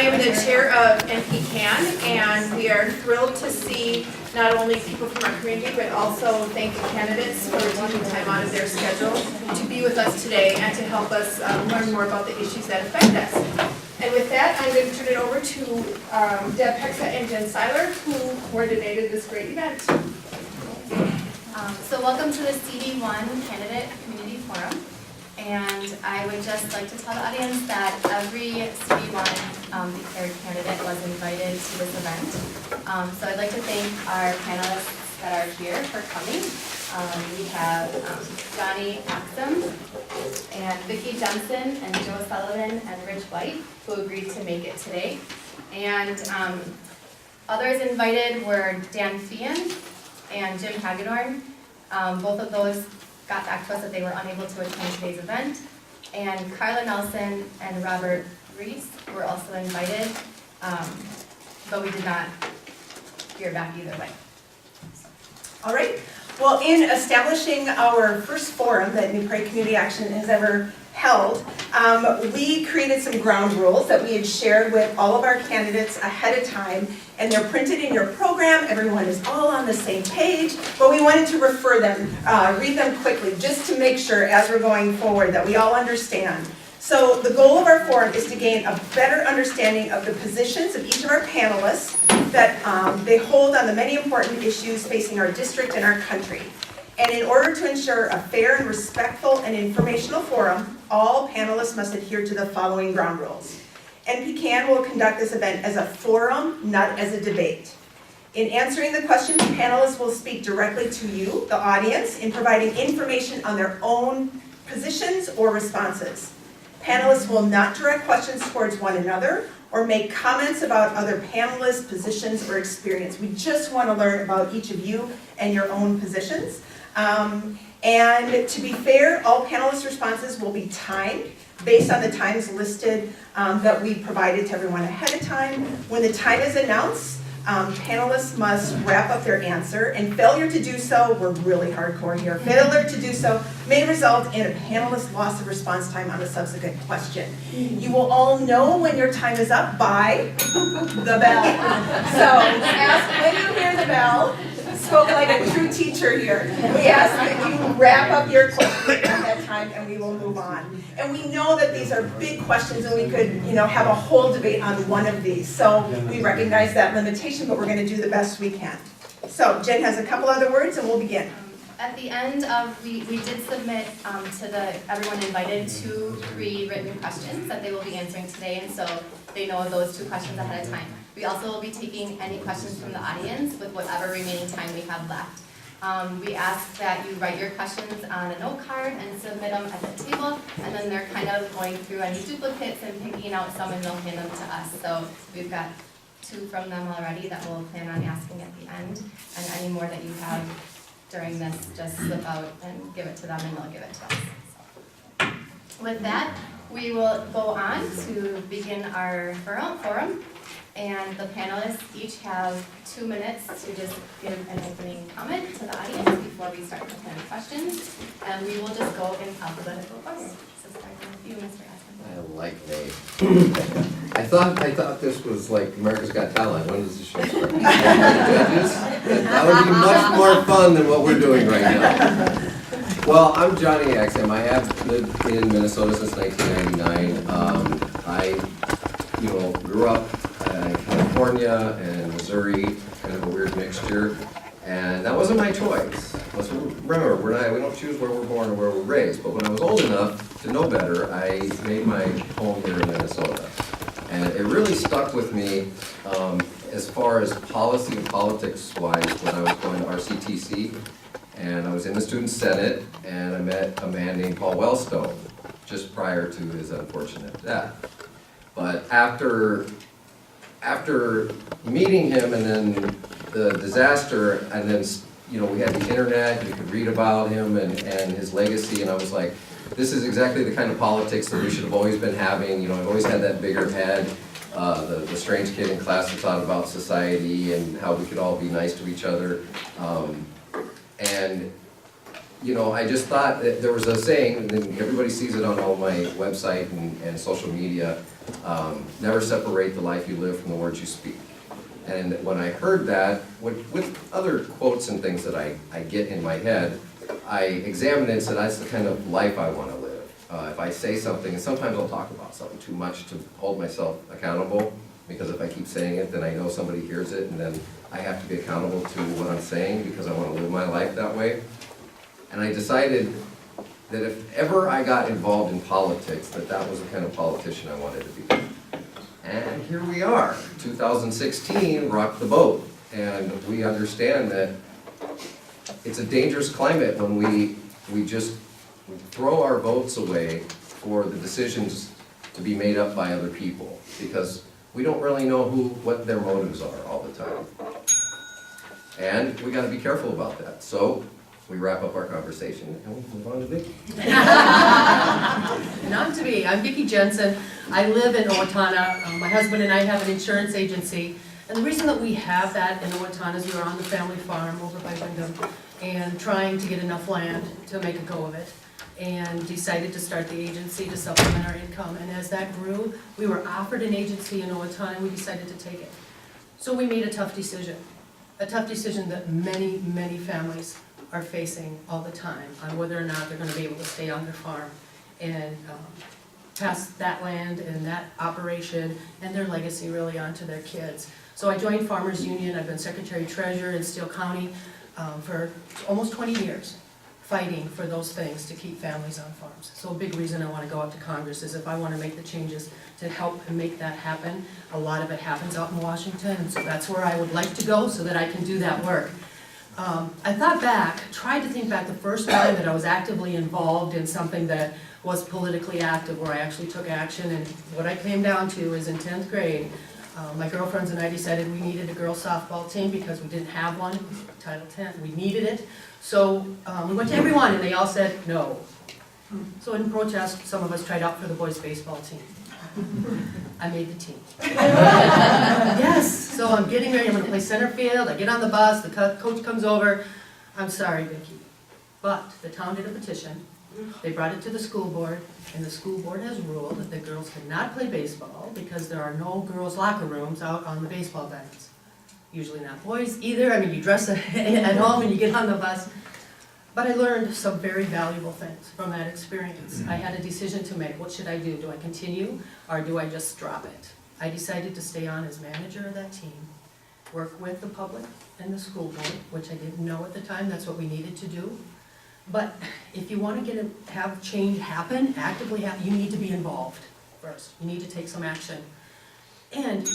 am the chair of MN-01, and we are thrilled to see not only people from our community, but also thank the candidates for taking time out of their schedule to be with us today and to help us learn more about the issues that affect us. And with that, I'm going to turn it over to Deb Hexa and Jen Seiler, who coordinated this great event. So welcome to the CD1 Candidate Community Forum. And I would just like to tell the audience that every CD1 declared candidate was invited to this event. So I'd like to thank our panelists that are here for coming. We have Johnny Axum and Vicki Jensen and Joe Sullivan and Rich White, who agreed to make it today. And others invited were Dan Feehan and Jim Hagedorn. Both of those got back to us that they were unable to attend today's event. And Carla Nelson and Robert Reese were also invited, but we did not hear back either way. All right. Well, in establishing our first forum that New Prague Community Action has ever held, we created some ground rules that we had shared with all of our candidates ahead of time, and they're printed in your program. Everyone is all on the same page, but we wanted to refer them, read them quickly, just to make sure as we're going forward that we all understand. So the goal of our forum is to gain a better understanding of the positions of each of our panelists that they hold on the many important issues facing our district and our country. And in order to ensure a fair and respectful and informational forum, all panelists must adhere to the following ground rules. NPCAN will conduct this event as a forum, not as a debate. In answering the questions, panelists will speak directly to you, the audience, in providing information on their own positions or responses. Panelists will not direct questions towards one another or make comments about other panelists' positions or experience. We just want to learn about each of you and your own positions. And to be fair, all panelists' responses will be timed based on the times listed that we provided to everyone ahead of time. When the time is announced, panelists must wrap up their answer, and failure to do so, we're really hardcore here, failure to do so may result in a panelist's loss of response time on a subsequent question. You will all know when your time is up by the bell. So ask when you hear the bell. Spoke like a true teacher here. We ask that you wrap up your question at that time, and we will move on. And we know that these are big questions, and we could, have a whole debate on one of these. So we recognize that limitation, but we're going to do the best we can. So Jen has a couple other words, and we'll begin. At the end of, we did submit to everyone invited 2 pre-written questions that they will be answering today, and so they know those 2 questions ahead of time. We also will be taking any questions from the audience with whatever remaining time we have left. We ask that you write your questions on a note card and submit them at the table, and then they're kind of going through any duplicates and picking out some, and they'll hand them to us. So we've got 2 from them already that we'll plan on asking at the end, and any more that you have during this, just slip out and give it to them, and they'll give it to us. So, with that, we will go on to begin our forum. And the panelists each have 2 minutes to just give an opening comment to the audience before we start with any questions. And we will just go in alphabetical order. So starting with you, Mr. Aspen. I like me. I thought this was like America's Got Talent. When does the show start? Judges? That would be much more fun than what we're doing right now. Well, I'm Johnny Axum. I have lived in Minnesota since 1999. I grew up in California and Missouri, kind of a weird mixture, and that wasn't my choice. Remember, we don't choose where we're born or where we're raised, but when I was old enough to know better, I made my home here in Minnesota. And it really stuck with me as far as policy and politics-wise when I was going to RCTC, and I was in the Student Senate, and I met a man named Paul Wellstone just prior to his unfortunate death. But after meeting him and then the disaster, and then we had the internet, you could read about him and his legacy, and I was like, this is exactly the kind of politics that we should have always been having. I've always had that bigger head, the strange kid in class that thought about society and how we could all be nice to each other. And I just thought that there was a saying, and then everybody sees it on all my website and social media, Never separate the life you live from the words you speak. And when I heard that, with other quotes and things that I get in my head, I examined it and said, that's the kind of life I want to live. If I say something, and sometimes I'll talk about something too much to hold myself accountable, because if I keep saying it, then I know somebody hears it, and then I have to be accountable to what I'm saying, because I want to live my life that way. And I decided that if ever I got involved in politics, that was the kind of politician I wanted to be. And here we are, 2016, rocked the boat. And we understand that it's a dangerous climate when we just throw our votes away for the decisions to be made up by other people, because we don't really know what their motives are all the time. And we gotta be careful about that. So we wrap up our conversation and we move on to Vicki. Not to be. I'm Vicki Jensen. I live in Owatonna. My husband and I have an insurance agency. And the reason that we have that in Owatonna is we were on the family farm over by Wyndham and trying to get enough land to make a go of it. And decided to start the agency to supplement our income. And as that grew, we were offered an agency in Owatonna and we decided to take it. So we made a tough decision that many, many families are facing all the time on whether or not they're going to be able to stay on their farm and pass that land and that operation and their legacy really on to their kids. So I joined Farmers Union. I've been Secretary Treasurer in Steele County for almost 20 years, fighting for those things to keep families on farms. So a big reason I want to go up to Congress is if I want to make the changes to help and make that happen. A lot of it happens out in Washington, and so that's where I would like to go so that I can do that work. I tried to think back the first time that I was actively involved in something that was politically active, where I actually took action, and what I came down to is in 10th grade, my girlfriends and I decided we needed a girls softball team because we didn't have one, Title X, we needed it. So we went to everyone and they all said no. So in protest, some of us tried out for the boys baseball team. I made the team. Yes, so I'm getting ready, I'm gonna play center field, I get on the bus, the coach comes over. I'm sorry, Vicki, but the town did a petition. They brought it to the school board, and the school board has ruled that the girls cannot play baseball because there are no girls' locker rooms out on the baseball diamonds. Usually not boys either. I mean, you dress at home and you get on the bus. But I learned some very valuable things from that experience. I had a decision to make. What should I do? Do I continue or do I just drop it? I decided to stay on as manager of that team, work with the public and the school board, which I didn't know at the time. That's what we needed to do. But if you want to have change happen, actively happen, you need to be involved first. You need to take some action. And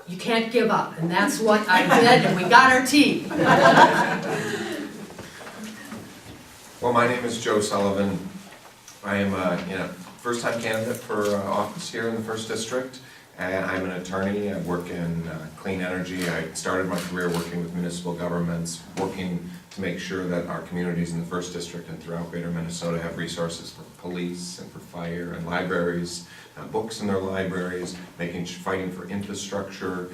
you can't give up, and that's what I did, and we got our team. Well, my name is Joe Sullivan. I am a first-time candidate for office here in the 1st District. And I'm an attorney. I work in clean energy. I started my career working with municipal governments, working to make sure that our communities in the 1st District and throughout greater Minnesota have resources for police and for fire and libraries, books in their libraries, fighting for infrastructure,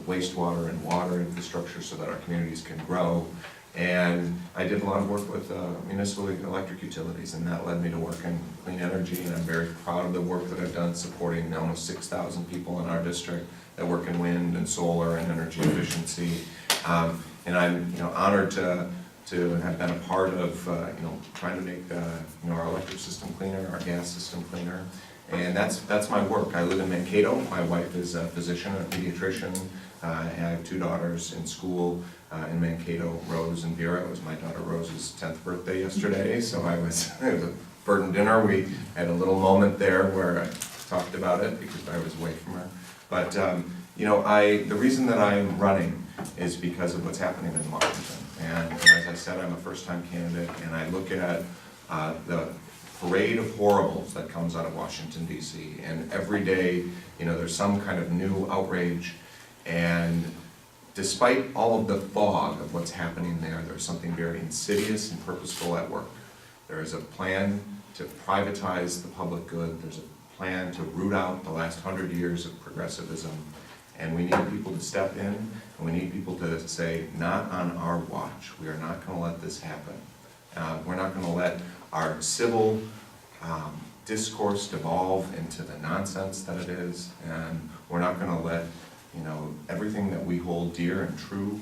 wastewater and water infrastructure so that our communities can grow. And I did a lot of work with municipal electric utilities, and that led me to work in clean energy, and I'm very proud of the work that I've done supporting almost 6,000 people in our district that work in wind and solar and energy efficiency. And I'm honored to have been a part of trying to make our electric system cleaner, our gas system cleaner. And that's my work. I live in Mankato. My wife is a physician, a pediatrician. I have 2 daughters in school in Mankato, Rose and Vera. It was my daughter Rose's 10th birthday yesterday, so it was a burden dinner. We had a little moment there where I talked about it because I was away from her. But the reason that I'm running is because of what's happening in Washington. And as I said, I'm a first-time candidate, and I look at the parade of horribles that comes out of Washington, D.C. And every day, there's some kind of new outrage. And despite all of the fog of what's happening there, there's something very insidious and purposeful at work. There is a plan to privatize the public good. There's a plan to root out the last 100 years of progressivism. And we need people to step in, and we need people to say, not on our watch. We are not going to let this happen. We're not going to let our civil discourse devolve into the nonsense that it is, and we're not gonna let, you know, everything that we hold dear and true,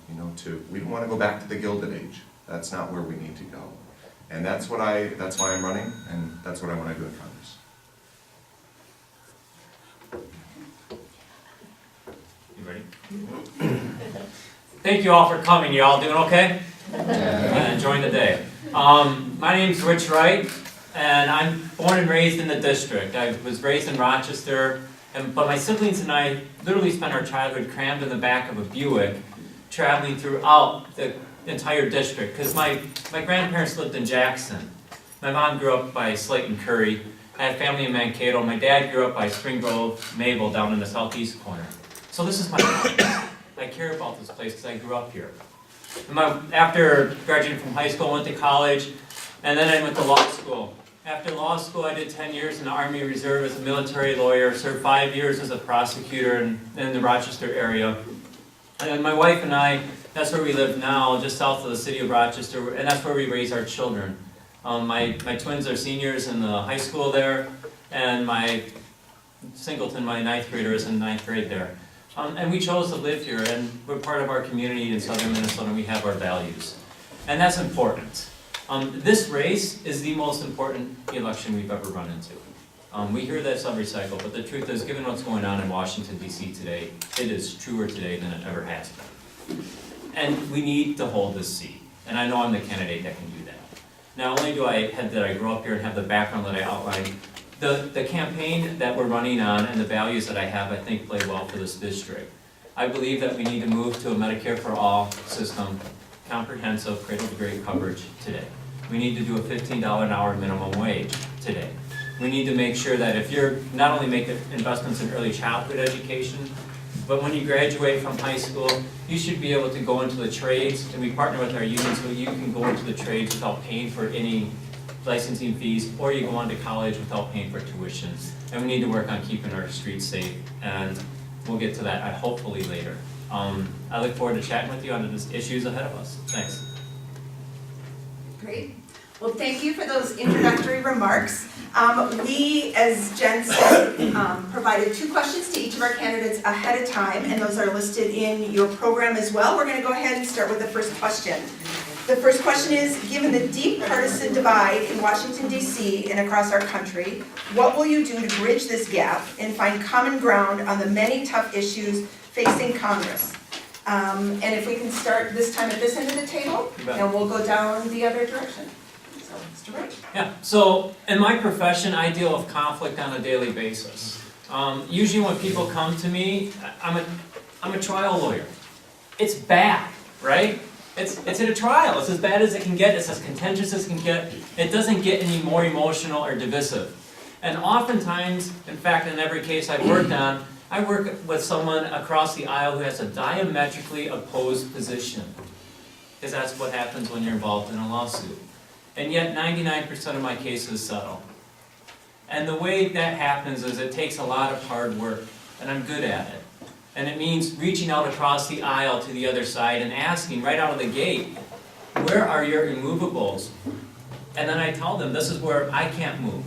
you know, we don't wanna go back to the Gilded Age. That's not where we need to go. And that's why I'm running, and that's what I wanna do in Congress. You ready? Thank you all for coming. You all doing okay? Enjoying the day. My name's Rich Wright, and I'm born and raised in the district. I was raised in Rochester, but my siblings and I literally spent our childhood crammed in the back of a Buick, traveling throughout the entire district, because my grandparents lived in Jackson. My mom grew up by Slate and Curry. I have family in Mankato. My dad grew up by Spring Grove, Mabel, down in the southeast corner. So this is my life. I care about this place because I grew up here. After graduating from high school, I went to college, and then I went to law school. After law school, I did 10 years in the Army Reserve as a military lawyer, served 5 years as a prosecutor in the Rochester area. And my wife and I, that's where we live now, just south of the city of Rochester, and that's where we raise our children. My twins are seniors in the high school there, and my Singleton, my 9th grader, is in 9th grade there. And we chose to live here, and we're part of our community in southern Minnesota, and we have our values. And that's important. This race is the most important election we've ever run into. We hear that some recycle, but the truth is, given what's going on in Washington, D.C. today, it is truer today than it ever has been. And we need to hold this seat. And I know I'm the candidate that can do that. Not only did I grow up here and have the background that I outlined, the campaign that we're running on and the values that I have, I think, play well for this district. I believe that we need to move to a Medicare for All system, comprehensive cradle-to-grave coverage today. We need to do a $15 an hour minimum wage today. We need to make sure that if you're not only making investments in early childhood education, but when you graduate from high school, you should be able to go into the trades, and we partner with our union so you can go into the trades without paying for any licensing fees, or you go on to college without paying for tuitions. And we need to work on keeping our streets safe, and we'll get to that hopefully later. I look forward to chatting with you on the issues ahead of us. Thanks. Great. Well, thank you for those introductory remarks. We, as Jen said, provided 2 questions to each of our candidates ahead of time, and those are listed in your program as well. We're going to go ahead and start with the first question. The first question is, given the deep partisan divide in Washington, D.C. and across our country, what will you do to bridge this gap and find common ground on the many tough issues facing Congress? And if we can start this time at this end of the table, and we'll go down the other direction. So, Mr. Wright. Yeah, so in my profession, I deal with conflict on a daily basis. Usually when people come to me, I'm a trial lawyer. It's bad, right? It's in a trial. It's as bad as it can get. It's as contentious as it can get. It doesn't get any more emotional or divisive. And oftentimes, in fact, in every case I've worked on, I work with someone across the aisle who has a diametrically opposed position. Because that's what happens when you're involved in a lawsuit. And yet 99% of my cases settle. And the way that happens is it takes a lot of hard work, and I'm good at it. And it means reaching out across the aisle to the other side and asking right out of the gate, where are your immovables? And then I tell them, this is where I can't move.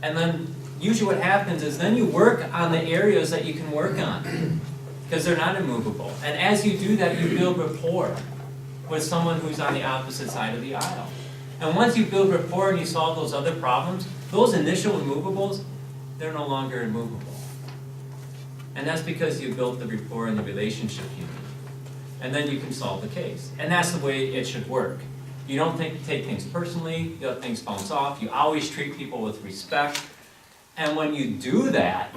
And then usually what happens is then you work on the areas that you can work on, because they're not immovable. And as you do that, you build rapport with someone who's on the opposite side of the aisle. And once you build rapport and you solve those other problems, those initial immovables, they're no longer immovable. And that's because you built the rapport and the relationship you need. And then you can solve the case. And that's the way it should work. You don't take things personally, you let things bounce off, you always treat people with respect. And when you do that,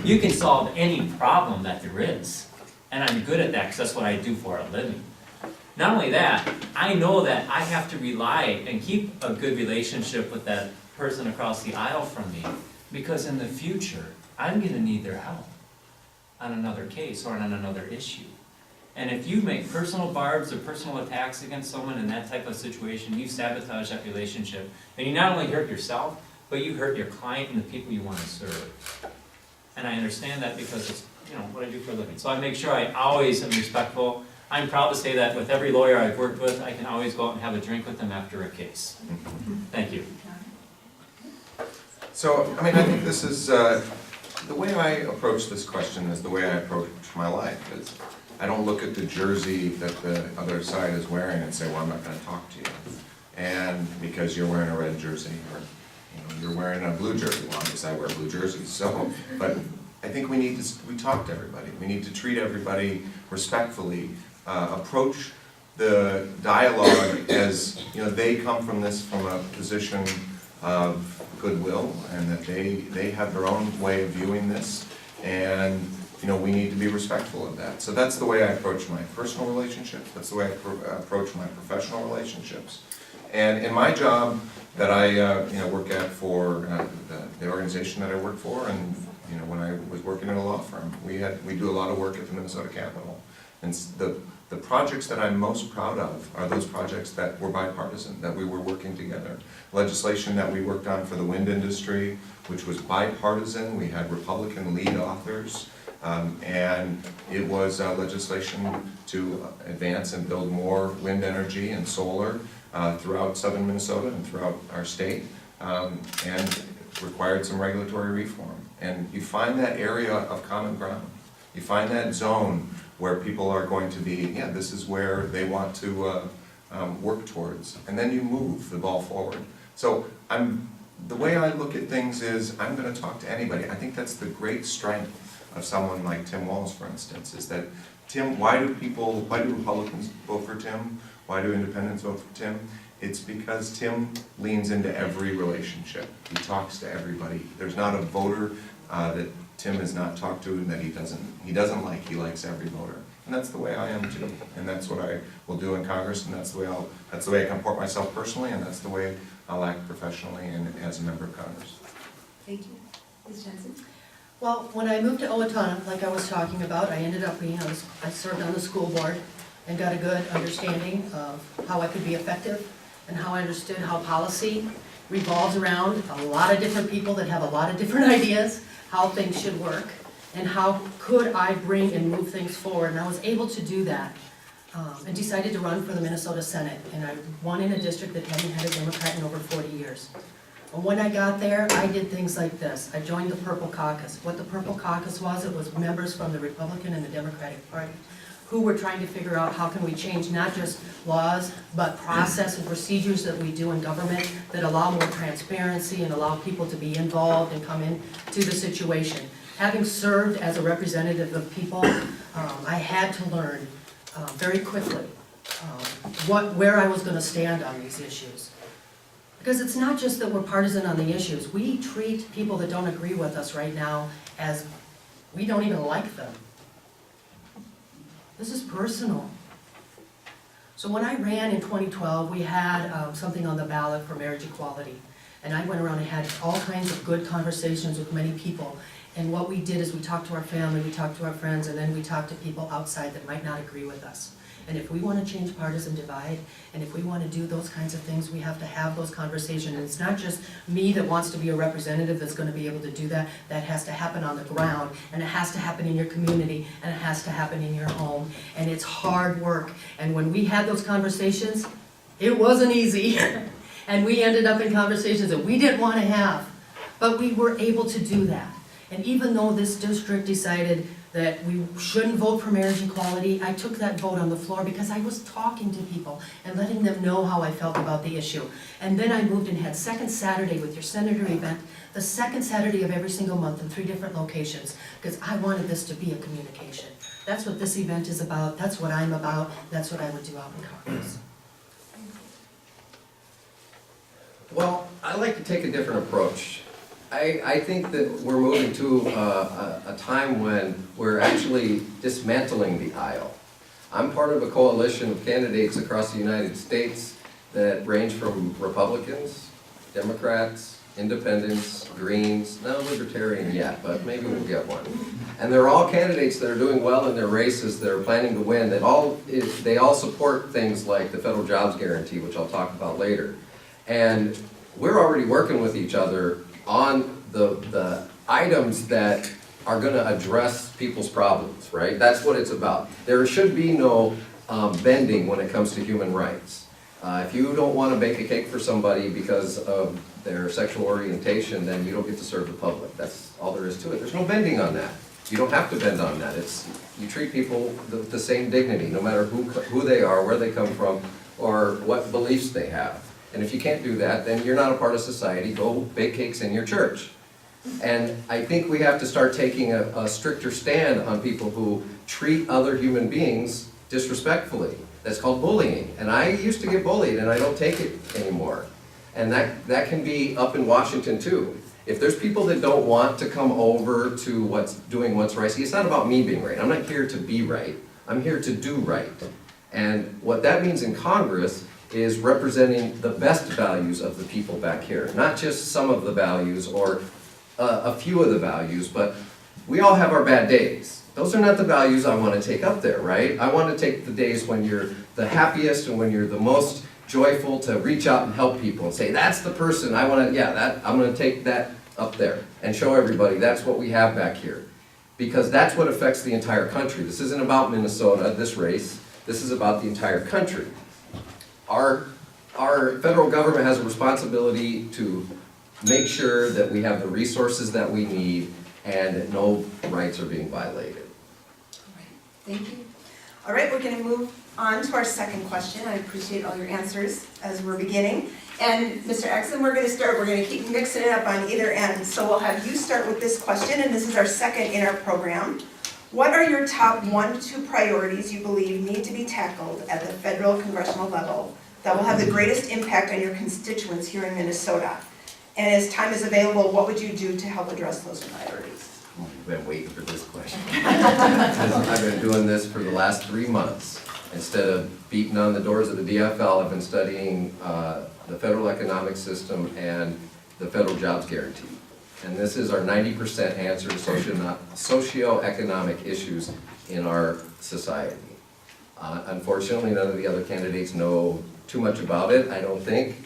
you can solve any problem that there is. And I'm good at that because that's what I do for a living. Not only that, I know that I have to rely and keep a good relationship with that person across the aisle from me, because in the future, I'm going to need their help on another case or on another issue. And if you make personal barbs or personal attacks against someone in that type of situation, you sabotage that relationship. And you not only hurt yourself, but you hurt your client and the people you want to serve. And I understand that because it's what I do for a living. So I make sure I always am respectful. I'm proud to say that with every lawyer I've worked with, I can always go out and have a drink with them after a case. Thank you. So, I mean, I think this is, the way I approach this question is the way I approach my life. Is I don't look at the jersey that the other side is wearing and say, well, I'm not gonna talk to you. And because you're wearing a red jersey, or you're wearing a blue jersey, well, obviously I wear blue jerseys, so, but I think we talk to everybody. We need to treat everybody respectfully, approach the dialogue as, they come from this from a position of goodwill, and that they have their own way of viewing this, and we need to be respectful of that. So that's the way I approach my personal relationships, that's the way I approach my professional relationships. And in my job that I work at for the organization that I work for, and when I was working in a law firm, we do a lot of work at the Minnesota Capitol. And the projects that I'm most proud of are those projects that were bipartisan, that we were working together. Legislation that we worked on for the wind industry, which was bipartisan. We had Republican lead authors, and it was legislation to advance and build more wind energy and solar throughout southern Minnesota and throughout our state, and required some regulatory reform. And you find that area of common ground. You find that zone where people are going to be, this is where they want to work towards. And then you move the ball forward. So the way I look at things is I'm going to talk to anybody. I think that's the great strength of someone like Tim Walz, for instance, is that Tim, why do Republicans vote for Tim? Why do independents vote for Tim? It's because Tim leans into every relationship. He talks to everybody. There's not a voter that Tim has not talked to and that he doesn't like. He likes every voter. And that's the way I am too. And that's what I will do in Congress, and that's the way I comport myself personally, and that's the way I'll act professionally and as a member of Congress. Thank you. Ms. Jensen? Well, when I moved to Owatonna, like I was talking about, I ended up being, I served on the school board and got a good understanding of how I could be effective and how I understood how policy revolves around a lot of different people that have a lot of different ideas, how things should work, and how could I bring and move things forward. And I was able to do that and decided to run for the Minnesota Senate. And I won in a district that hadn't had a Democrat in over 40 years. And when I got there, I did things like this. I joined the Purple Caucus. What the Purple Caucus was, it was members from the Republican and the Democratic Party who were trying to figure out how can we change not just laws, but process and procedures that we do in government that allow more transparency and allow people to be involved and come into the situation. Having served as a representative of people, I had to learn very quickly where I was going to stand on these issues. Because it's not just that we're partisan on the issues. We treat people that don't agree with us right now as we don't even like them. This is personal. So when I ran in 2012, we had something on the ballot for marriage equality. And I went around and had all kinds of good conversations with many people. And what we did is we talked to our family, we talked to our friends, and then we talked to people outside that might not agree with us. And if we want to change partisan divide, and if we want to do those kinds of things, we have to have those conversations. And it's not just me that wants to be a representative that's going to be able to do that. That has to happen on the ground, and it has to happen in your community, and it has to happen in your home. And it's hard work. And when we had those conversations, it wasn't easy. And we ended up in conversations that we didn't want to have. But we were able to do that. And even though this district decided that we shouldn't vote for marriage equality, I took that vote on the floor because I was talking to people and letting them know how I felt about the issue. And then I moved and had second Saturday with your senator event, the second Saturday of every single month in 3 different locations, because I wanted this to be a communication. That's what this event is about, that's what I'm about, that's what I would do out in Congress. Well, I like to take a different approach. I think that we're moving to a time when we're actually dismantling the aisle. I'm part of a coalition of candidates across the United States that range from Republicans, Democrats, Independents, Greens, not Libertarian yet, but maybe we'll get one. And they're all candidates that are doing well in their races, that are planning to win, they all support things like the federal jobs guarantee, which I'll talk about later. And we're already working with each other on the items that are going to address people's problems, right? That's what it's about. There should be no bending when it comes to human rights. If you don't want to bake a cake for somebody because of their sexual orientation, then you don't get to serve the public. That's all there is to it. There's no bending on that. You don't have to bend on that. You treat people with the same dignity, no matter who they are, where they come from, or what beliefs they have. And if you can't do that, then you're not a part of society. Go bake cakes in your church. And I think we have to start taking a stricter stand on people who treat other human beings disrespectfully. That's called bullying. And I used to get bullied, and I don't take it anymore. And that can be up in Washington too. If there's people that don't want to come over to doing what's right, see, it's not about me being right. I'm not here to be right. I'm here to do right. And what that means in Congress is representing the best values of the people back here. Not just some of the values or a few of the values, but we all have our bad days. Those are not the values I want to take up there, right? I want to take the days when you're the happiest and when you're the most joyful to reach out and help people and say, that's the person I want to, I'm going to take that up there and show everybody that's what we have back here. Because that's what affects the entire country. This isn't about Minnesota, this race. This is about the entire country. Our federal government has a responsibility to make sure that we have the resources that we need and that no rights are being violated. Thank you. All right, we're going to move on to our second question. I appreciate all your answers as we're beginning. And Mr. Exum, we're going to keep mixing it up on either end. So we'll have you start with this question, and this is our second in our program. What are your top 1 to 2 priorities you believe need to be tackled at the federal congressional level that will have the greatest impact on your constituents here in Minnesota? And as time is available, what would you do to help address those priorities? I've been waiting for this question. I've been doing this for the last 3 months. Instead of beating on the doors of the DFL, I've been studying the federal economic system and the federal jobs guarantee. And this is our 90% answer to socioeconomic issues in our society. Unfortunately, none of the other candidates know too much about it, I don't think,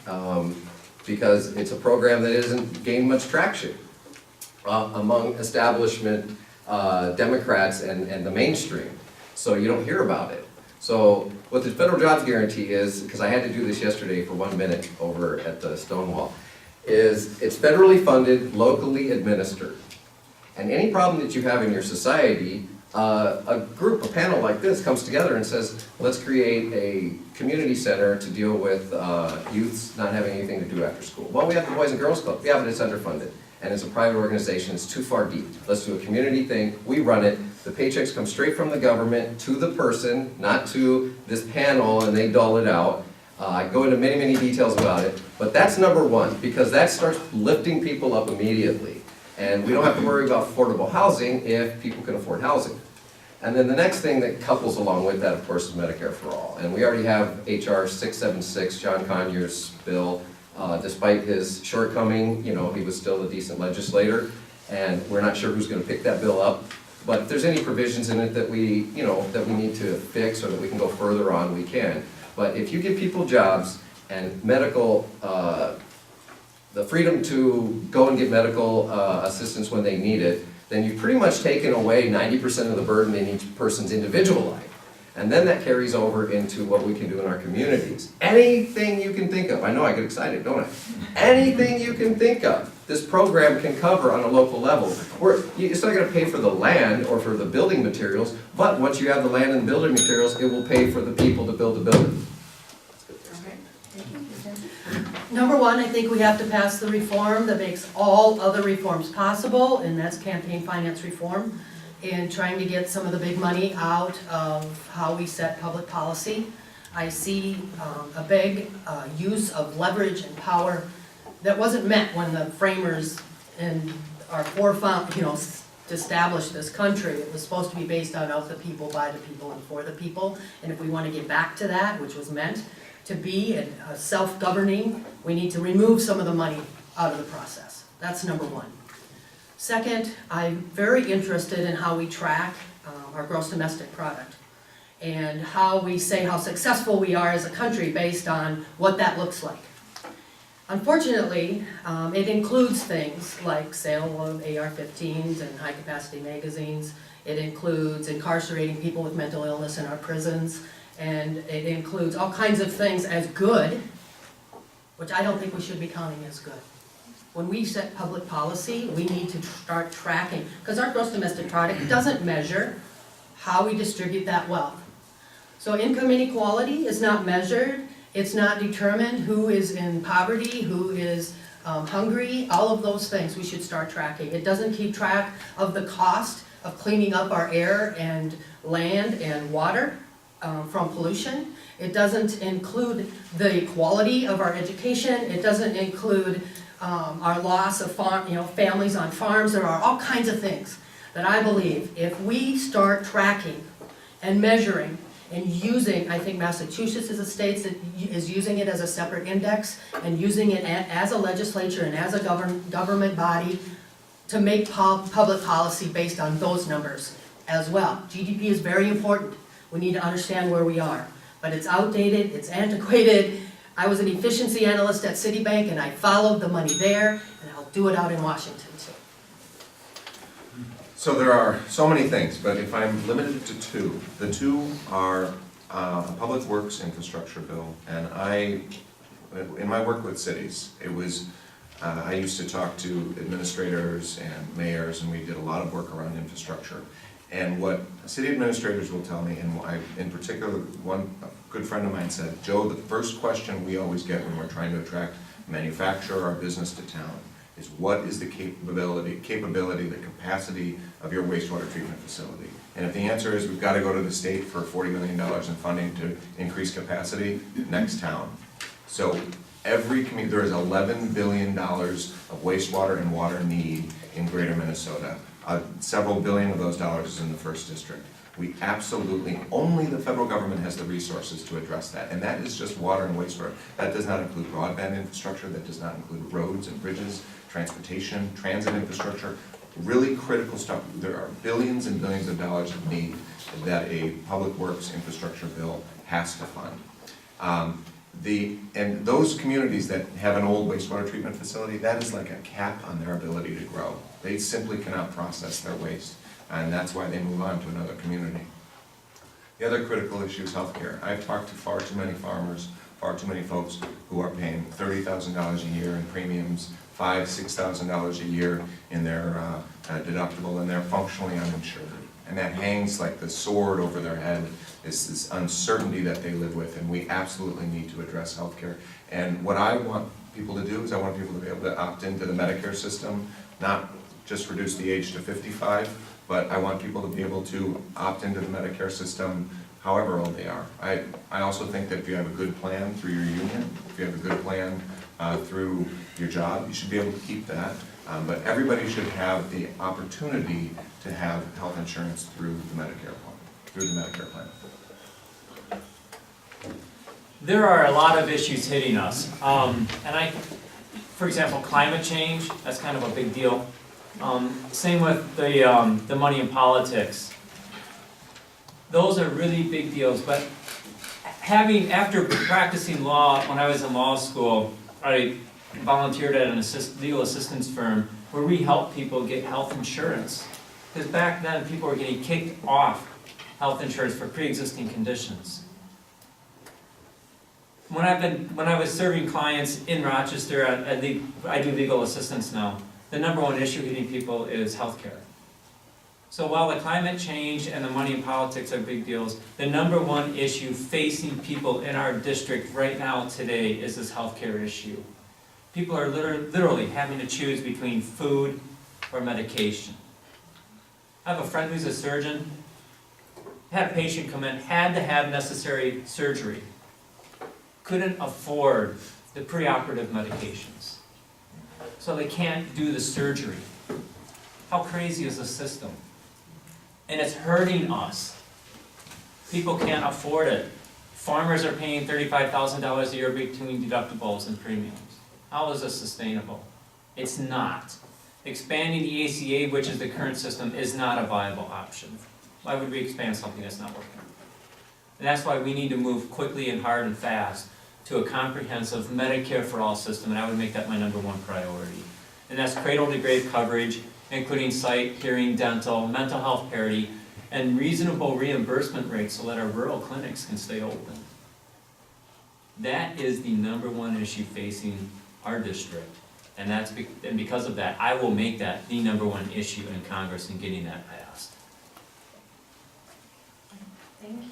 because it's a program that isn't gained much traction among establishment Democrats and the mainstream. So you don't hear about it. So what the federal jobs guarantee is, because I had to do this yesterday for 1 minute over at the Stonewall, is it's federally funded, locally administered. And any problem that you have in your society, a panel like this comes together and says, let's create a community center to deal with youths not having anything to do after school. Well, we have the Boys and Girls Club. Yeah, but it's underfunded. And it's a private organization, it's too far deep. Let's do a community thing, we run it, the paychecks come straight from the government to the person, not to this panel, and they dole it out. I go into many, many details about it, but that's number 1, because that starts lifting people up immediately. And we don't have to worry about affordable housing if people can afford housing. And then the next thing that couples along with that, of course, is Medicare for All. And we already have HR 676, John Conyers' bill. Despite his shortcoming, he was still a decent legislator, and we're not sure who's going to pick that bill up. But if there's any provisions in it that we need to fix or that we can go further on, we can. But if you give people jobs and medical, the freedom to go and get medical assistance when they need it, then you've pretty much taken away 90% of the burden in each person's individual life. And then that carries over into what we can do in our communities. Anything you can think of. I know I get excited, don't I? Anything you can think of, this program can cover on a local level. It's not going to pay for the land or for the building materials, but once you have the land and building materials, it will pay for the people to build the building. Number 1, I think we have to pass the reform that makes all other reforms possible, and that's campaign finance reform, and trying to get some of the big money out of how we set public policy. I see a big use of leverage and power that wasn't met when the framers and our forefathers, established this country. It was supposed to be based on of the people, by the people, and for the people. And if we want to get back to that, which was meant to be self-governing, we need to remove some of the money out of the process. That's number 1. Second, I'm very interested in how we track our gross domestic product and how we say how successful we are as a country based on what that looks like. Unfortunately, it includes things like sale of AR-15s and high-capacity magazines. It includes incarcerating people with mental illness in our prisons. and it includes all kinds of things as good, which I don't think we should be counting as good. When we set public policy, we need to start tracking, because our gross domestic product doesn't measure how we distribute that wealth. So income inequality is not measured, it's not determined who is in poverty, who is hungry, all of those things we should start tracking. It doesn't keep track of the cost of cleaning up our air and land and water from pollution. It doesn't include the quality of our education. It doesn't include our loss of families on farms. There are all kinds of things that I believe if we start tracking and measuring and using, I think Massachusetts is a state that is using it as a separate index and using it as a legislature and as a government body to make public policy based on those numbers as well. GDP is very important. We need to understand where we are. But it's outdated, it's antiquated. I was an efficiency analyst at Citibank and I followed the money there, and I'll do it out in Washington too. So there are so many things, but if I'm limited to two, the two are a public works infrastructure bill, and in my work with cities, it was, I used to talk to administrators and mayors, and we did a lot of work around infrastructure. And what city administrators will tell me, and in particular, one good friend of mine said, Joe, the first question we always get when we're trying to attract manufacturer or business to town is what is the capability, the capacity of your wastewater treatment facility? And if the answer is we've got to go to the state for $40 million in funding to increase capacity, next town. So every community, there is $11 billion of wastewater and water need in greater Minnesota. Several billion of those dollars is in the first district. We absolutely, only the federal government has the resources to address that, and that is just water and wastewater. That does not include broadband infrastructure, that does not include roads and bridges, transportation, transit infrastructure, really critical stuff. There are billions and billions of dollars of need that a public works infrastructure bill has to fund. And those communities that have an old wastewater treatment facility, that is like a cap on their ability to grow. They simply cannot process their waste, and that's why they move on to another community. The other critical issue is healthcare. I've talked to far too many farmers, far too many folks who are paying $30,000 a year in premiums, $5,000, $6,000 a year in their deductible, and they're functionally uninsured. And that hangs like the sword over their head, is this uncertainty that they live with, and we absolutely need to address healthcare. And what I want people to do is I want people to be able to opt into the Medicare system, not just reduce the age to 55, but I want people to be able to opt into the Medicare system however old they are. I also think that if you have a good plan through your union, if you have a good plan through your job, you should be able to keep that. But everybody should have the opportunity to have health insurance through the Medicare plan. There are a lot of issues hitting us. For example, climate change, that's kind of a big deal. Same with the money in politics. Those are really big deals, but after practicing law, when I was in law school, I volunteered at an legal assistance firm where we helped people get health insurance. Because back then, people were getting kicked off health insurance for pre-existing conditions. When I was serving clients in Rochester, I do legal assistance now. The number one issue hitting people is healthcare. So while the climate change and the money in politics are big deals, the number one issue facing people in our district right now today is this healthcare issue. People are literally having to choose between food or medication. I have a friend who's a surgeon, had a patient come in, had to have necessary surgery, couldn't afford the preoperative medications, so they can't do the surgery. How crazy is the system? And it's hurting us. People can't afford it. Farmers are paying $35,000 a year between deductibles and premiums. How is this sustainable? It's not. Expanding the ACA, which is the current system, is not a viable option. Why would we expand something that's not working? And that's why we need to move quickly and hard and fast to a comprehensive Medicare for all system, and I would make that my number one priority. And that's cradle to grave coverage, including sight, hearing, dental, mental health parity, and reasonable reimbursement rates so that our rural clinics can stay open. That is the number one issue facing our district. And and because of that, I will make that the number one issue in Congress in getting that passed. Thank you.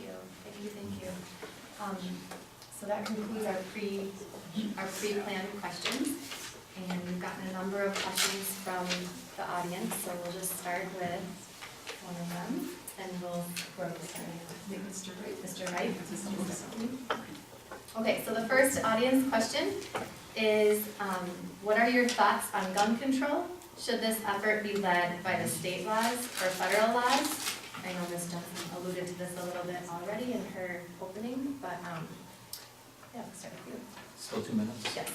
So that concludes our pre-planned questions. And we've gotten a number of questions from the audience, so we'll just start with one of them, and we'll go to Mr. Wright. Okay, so the first audience question is, what are your thoughts on gun control? Should this effort be led by the state laws or federal laws? I know Ms. Johnson alluded to this a little bit already in her opening, but, yeah, let's start with you. Still 2 minutes? Yes.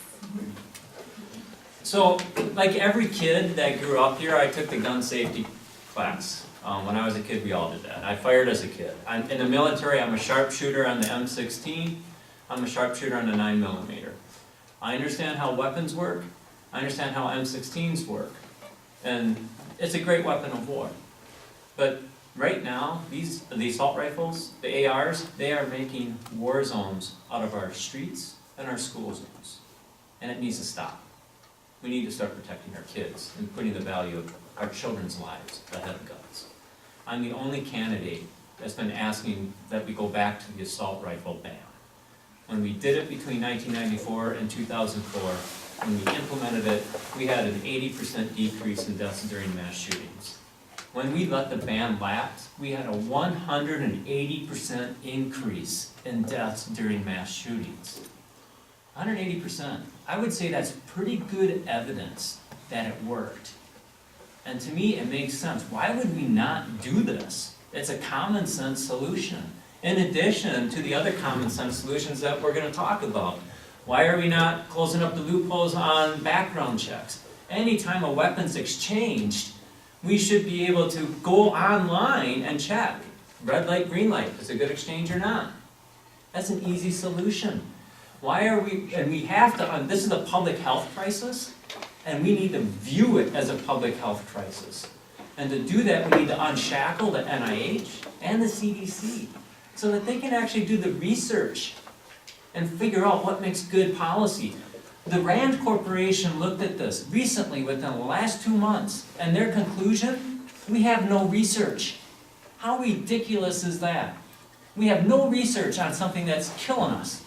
So, like every kid that grew up here, I took the gun safety class. When I was a kid, we all did that. I fired as a kid. In the military, I'm a sharpshooter on the M16. I'm a sharpshooter on the 9mm. I understand how weapons work. I understand how M16s work. And it's a great weapon of war. But right now, the assault rifles, the ARs, they are making war zones out of our streets and our school zones. And it needs to stop. We need to start protecting our kids and putting the value of our children's lives ahead of guns. I'm the only candidate that's been asking that we go back to the assault rifle ban. When we did it between 1994 and 2004, when we implemented it, we had an 80% decrease in deaths during mass shootings. When we let the ban lapse, we had a 180% increase in deaths during mass shootings. 180%. I would say that's pretty good evidence that it worked. And to me, it makes sense. Why would we not do this? It's a common sense solution. In addition to the other common sense solutions that we're going to talk about. Why are we not closing up the loopholes on background checks? Anytime a weapon's exchanged, we should be able to go online and check. Red light, green light, is it a good exchange or not? That's an easy solution. Why are we, and we have to, this is a public health crisis, and we need to view it as a public health crisis. And to do that, we need to unshackle the NIH and the CDC so that they can actually do the research and figure out what makes good policy. The Rand Corporation looked at this recently within the last 2 months, and their conclusion, we have no research. How ridiculous is that? We have no research on something that's killing us.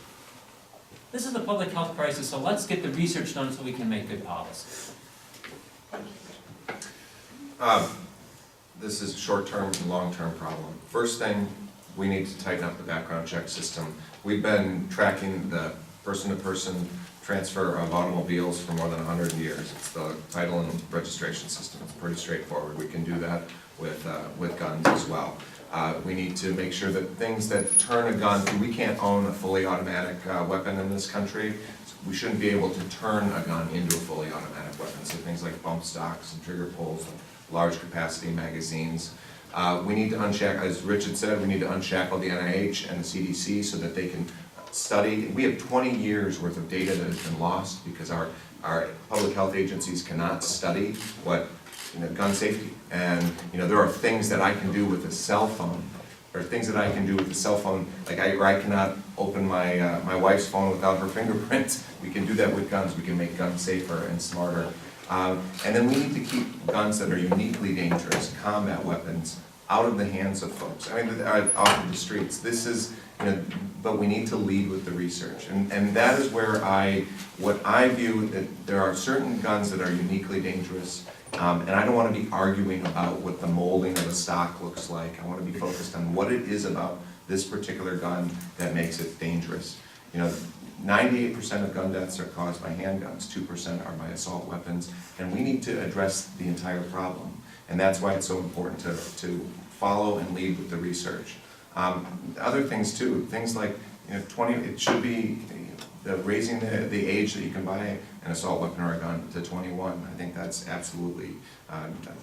This is a public health crisis, so let's get the research done so we can make good policy. This is a short-term and long-term problem. First thing, we need to tighten up the background check system. We've been tracking the person-to-person transfer of automobiles for more than 100 years. It's the title and registration system. It's pretty straightforward. We can do that with guns as well. We need to make sure that things that turn a gun, we can't own a fully automatic weapon in this country. We shouldn't be able to turn a gun into a fully automatic weapon. So things like bump stocks and trigger pulls and large capacity magazines. We need to unshackle, as Richard said, we need to unshackle the NIH and the CDC so that they can study. We have 20 years worth of data that has been lost because our public health agencies cannot study what gun safety. And there are things that I can do with a cell phone. There are things that I can do with a cell phone, like I cannot open my wife's phone without her fingerprints. We can do that with guns. We can make guns safer and smarter. And then we need to keep guns that are uniquely dangerous, combat weapons, out of the hands of folks. I mean, off of the streets. This is, but we need to lead with the research. And that is where what I view that there are certain guns that are uniquely dangerous. And I don't want to be arguing about what the molding of a stock looks like. I want to be focused on what it is about this particular gun that makes it dangerous. 98% of gun deaths are caused by handguns, 2% are by assault weapons, and we need to address the entire problem. And that's why it's so important to follow and lead with the research. Other things too, things like 20, it should be raising the age that you can buy an assault weapon or a gun to 21. I think that's absolutely,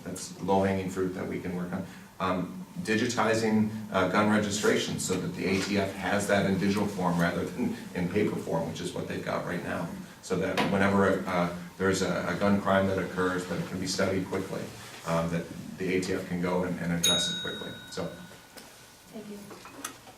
that's low-hanging fruit that we can work on. Digitizing gun registration so that the ATF has that in digital form rather than in paper form, which is what they've got right now. So that whenever there's a gun crime that occurs, that it can be studied quickly, that the ATF can go and address it quickly. So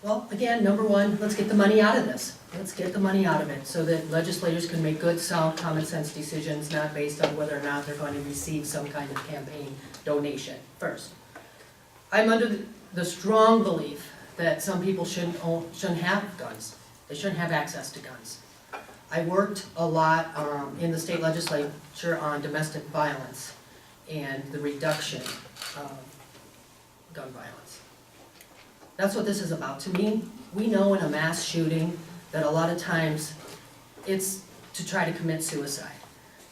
Well, again, number one, let's get the money out of this. Let's get the money out of it so that legislators can make good, sound, common sense decisions, not based on whether or not they're going to receive some kind of campaign donation first. I'm under the strong belief that some people shouldn't have guns. They shouldn't have access to guns. I worked a lot in the state legislature on domestic violence and the reduction of gun violence. That's what this is about. To me, we know in a mass shooting that a lot of times it's to try to commit suicide.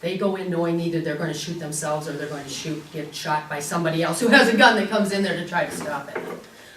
They go in knowing either they're going to shoot themselves or they're going to get shot by somebody else who has a gun that comes in there to try to stop it.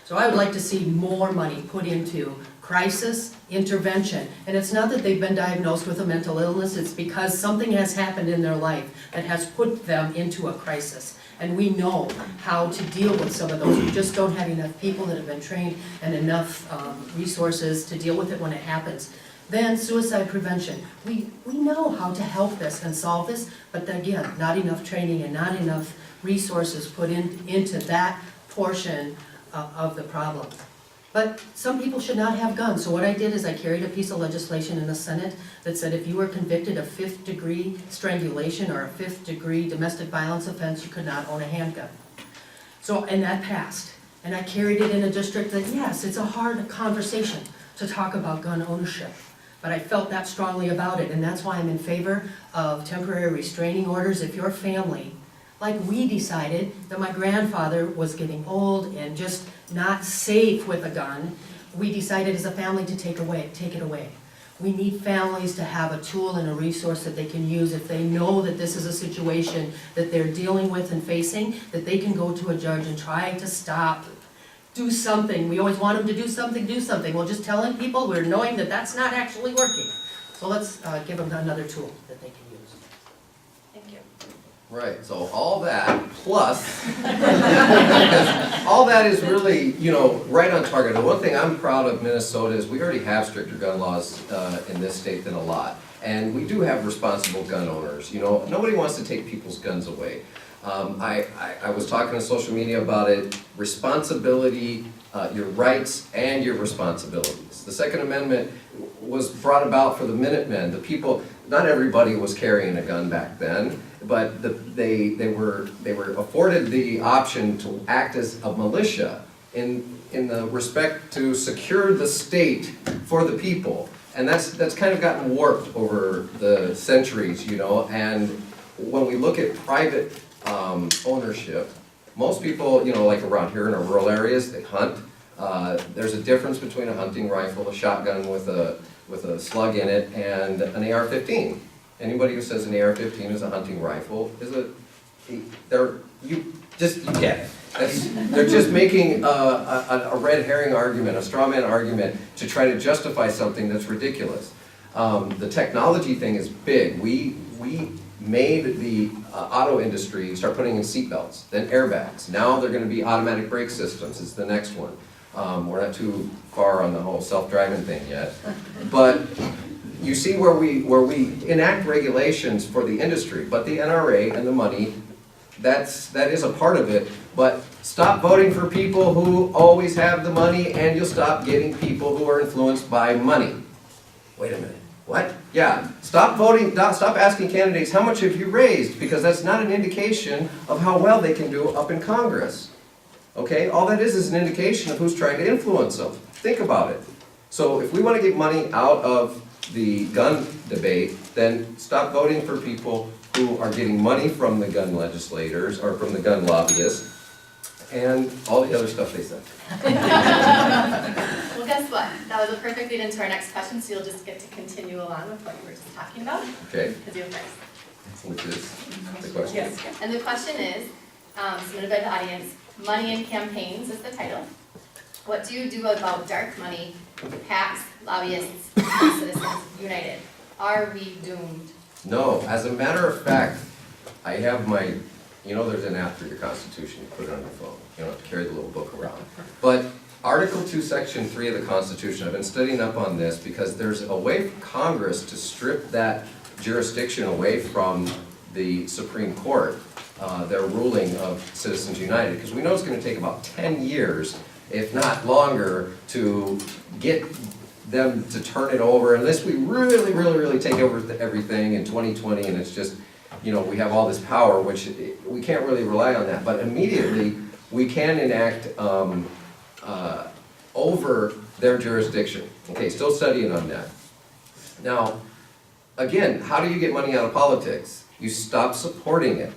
So I would like to see more money put into crisis intervention. And it's not that they've been diagnosed with a mental illness, it's because something has happened in their life that has put them into a crisis. And we know how to deal with some of those. We just don't have enough people that have been trained and enough resources to deal with it when it happens. Then suicide prevention. We know how to help this and solve this, but again, not enough training and not enough resources put into that portion of the problem. But some people should not have guns. So what I did is I carried a piece of legislation in the Senate that said if you were convicted of 5th-degree strangulation or a 5th-degree domestic violence offense, you could not own a handgun. So, and that passed. And I carried it in a district that, yes, it's a hard conversation to talk about gun ownership. But I felt that strongly about it, and that's why I'm in favor of temporary restraining orders. If your family, like we decided that my grandfather was getting old and just not safe with a gun, we decided as a family to take it away. We need families to have a tool and a resource that they can use if they know that this is a situation that they're dealing with and facing, that they can go to a judge and try to stop, do something. We always want them to do something, Well, just telling people, we're knowing that that's not actually working. So let's give them another tool that they can use. Thank you. Right, so all that plus, all that is really, right on target. The one thing I'm proud of Minnesota is we already have stricter gun laws in this state than a lot. And we do have responsible gun owners. Nobody wants to take people's guns away. I was talking on social media about it, responsibility, your rights and your responsibilities. The Second Amendment was brought about for the Minutemen, the people, not everybody was carrying a gun back then, but they were afforded the option to act as a militia in the respect to secure the state for the people. And that's kind of gotten warped over the centuries, and when we look at private ownership, most people, like around here in our rural areas, they hunt. There's a difference between a hunting rifle, a shotgun with a slug in it, and an AR-15. Anybody who says an AR-15 is a hunting rifle you get it. They're just making a red herring argument, a straw man argument to try to justify something that's ridiculous. The technology thing is big. We made the auto industry start putting in seatbelts, then airbags. Now they're going to be automatic brake systems is the next one. We're not too far on the whole self-driving thing yet. But you see where we enact regulations for the industry, but the NRA and the money, that is a part of it. But stop voting for people who always have the money, and you'll stop getting people who are influenced by money. Wait a minute. What? Yeah, stop voting, stop asking candidates, how much have you raised? Because that's not an indication of how well they can do up in Congress. Okay, all that is an indication of who's trying to influence them. Think about it. So if we want to get money out of the gun debate, then stop voting for people who are getting money from the gun legislators or from the gun lobbyists and all the other stuff they said. Well, guess what? That was a perfect lead into our next question, so you'll just get to continue along with what you were just talking about. Okay. Because you're first. Which is the question. Yes. And the question is, submitted by the audience, Money in Campaigns is the title. What do you do about dark money, PACs, lobbyists, and Citizens United? Are we doomed? No, as a matter of fact, I have my, there's an app for your Constitution, you put it on your phone. You don't have to carry the little book around. But Article 2, Section 3 of the Constitution, I've been studying up on this because there's a way for Congress to strip that jurisdiction away from the Supreme Court, their ruling of Citizens United, because we know it's going to take about 10 years if not longer, to get them to turn it over, unless we really take over everything in 2020, and it's just, you know, we have all this power, which we can't really rely on that, but immediately, we can enact over their jurisdiction. Okay, still studying on that. Now, again, how do you get money out of politics? You stop supporting it.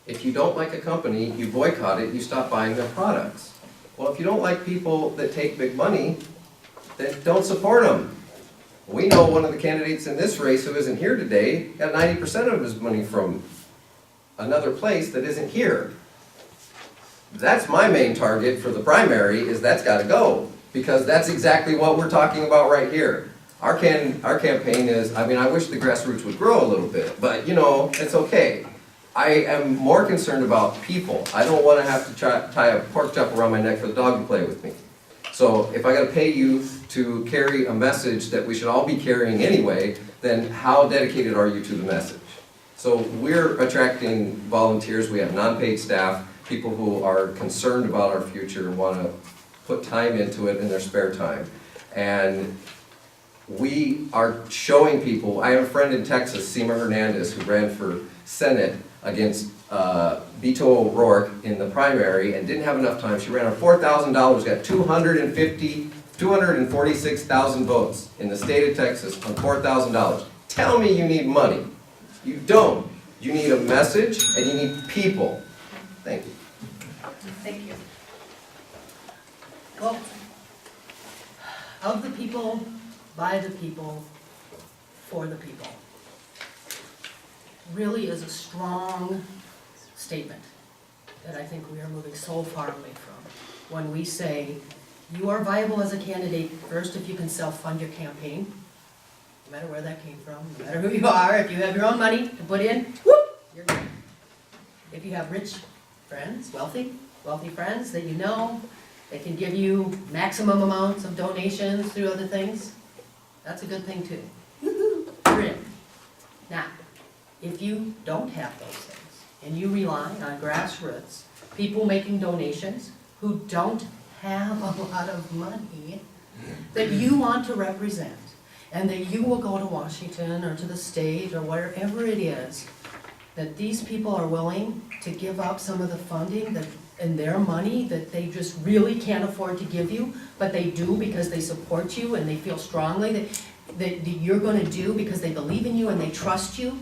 If you don't like a company, you boycott it, you stop buying their products. Well, if you don't like people that take big money, then don't support them. We know one of the candidates in this race who isn't here today got 90% of his money from another place that isn't here. That's my main target for the primary, is that's gotta go, because that's exactly what we're talking about right here. Our campaign is, I mean, I wish the grassroots would grow a little bit, but you know, it's okay. I am more concerned about people. I don't wanna have to tie a pork chop around my neck for the dog to play with me. So if I gotta pay you to carry a message that we should all be carrying anyway, then how dedicated are you to the message? So we're attracting volunteers, we have non-paid staff, people who are concerned about our future and want to put time into it in their spare time. And we are showing people, I have a friend in Texas, Seema Hernandez, who ran for Senate against Beto O'Rourke in the primary and didn't have enough time. She ran on $4,000, got 246,000 votes in the state of Texas on $4,000. Tell me you need money. You don't. You need a message and you need people. Thank you. Thank you. Well, of the people, by the people, for the people, really is a strong statement that I think we are moving so far away from. When we say, you are viable as a candidate first if you can self-fund your campaign, no matter where that came from, no matter who you are, if you have your own money to put in, whoop, you're good. If you have rich friends, wealthy friends that you know, they can give you maximum amounts of donations through other things, that's a good thing too. You're in. Now, if you don't have those things, and you rely on grassroots, people making donations who don't have a lot of money that you want to represent, and that you will go to Washington or to the state or wherever it is, that these people are willing to give up some of the funding that, and their money that they just really can't afford to give you, but they do because they support you and they feel strongly that you're going to do because they believe in you and they trust you.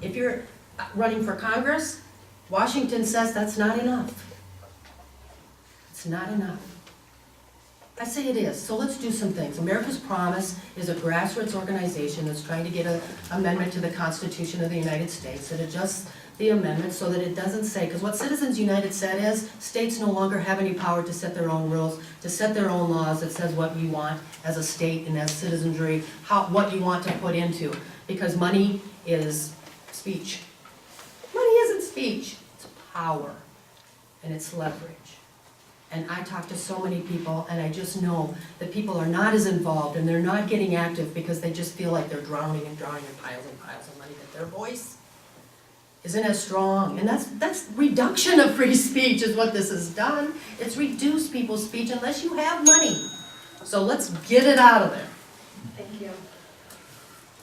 If you're running for Congress, Washington says that's not enough. It's not enough. I say it is, so let's do some things. America's Promise is a grassroots organization that's trying to get an amendment to the Constitution of the United States that adjusts the amendment so that it doesn't say, because what Citizens United said is, states no longer have any power to set their own rules, to set their own laws that says what you want as a state and as citizenry, what you want to put into, because money is speech. Money isn't speech, it's power, and it's leverage. And I talk to so many people, and I just know that people are not as involved, and they're not getting active because they just feel like they're drowning in piles of money, that their voice isn't as strong. And that's reduction of free speech is what this has done. It's reduced people's speech unless you have money. So let's get it out of there. Thank you.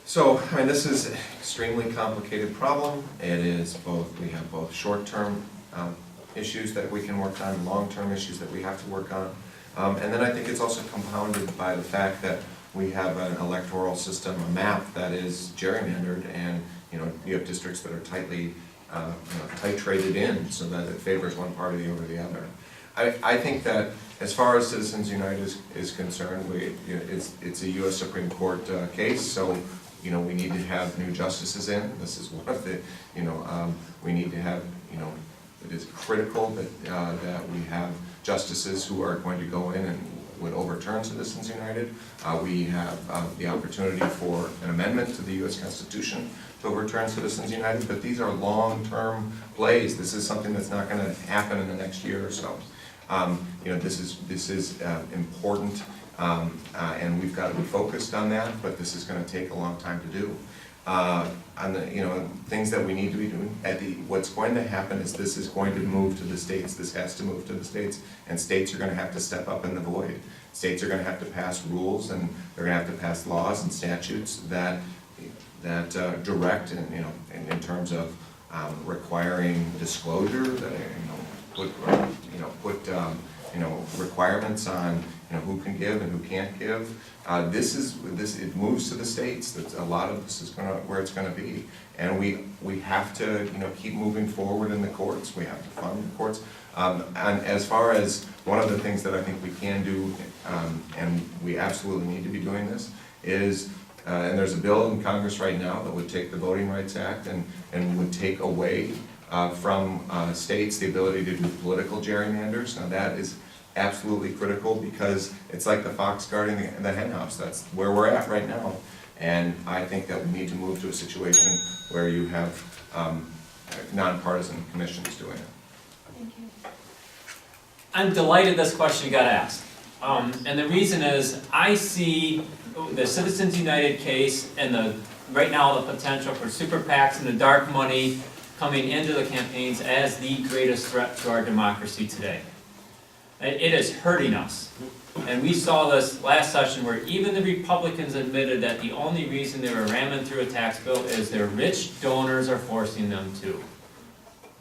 So, I mean, this is an extremely complicated problem. It is both, we have both short-term issues that we can work on, long-term issues that we have to work on. And then I think it's also compounded by the fact that we have an electoral system, a map that is gerrymandered, and you have districts that are tightly titrated in so that it favors one party over the other. I think that as far as Citizens United is concerned, it's a U.S. Supreme Court case, so we need to have new justices in. This is one of the, we need to have, it is critical that we have justices who are going to go in and would overturn Citizens United. We have the opportunity for an amendment to the U.S. Constitution to overturn Citizens United, but these are long-term plays. This is something that's not going to happen in the next year or so. This is important, and we've got to be focused on that, but this is going to take a long time to do. on the, things that we need to be doing. What's going to happen is this is going to move to the states. This has to move to the states, and states are going to have to step up in the void. States are going to have to pass rules, and they're going to have to pass laws and statutes that direct, and in terms of requiring disclosure, that put requirements on who can give and who can't give. It moves to the states. That's a lot of this is where it's going to be, and we have to keep moving forward in the courts. We have to fund the courts. And as far as one of the things that I think we can do, and we absolutely need to be doing this, is and there's a bill in Congress right now that would take the Voting Rights Act and would take away from states the ability to do political gerrymanders. Now that is absolutely critical, because it's like the fox guarding the hen house. That's where we're at right now. And I think that we need to move to a situation where you have nonpartisan commissions doing it. Thank you. I'm delighted this question got asked. And the reason is, I see the Citizens United case and right now the potential for super PACs and the dark money coming into the campaigns as the greatest threat to our democracy today. It is hurting us. And we saw this last session where even the Republicans admitted that the only reason they were ramming through a tax bill is their rich donors are forcing them to.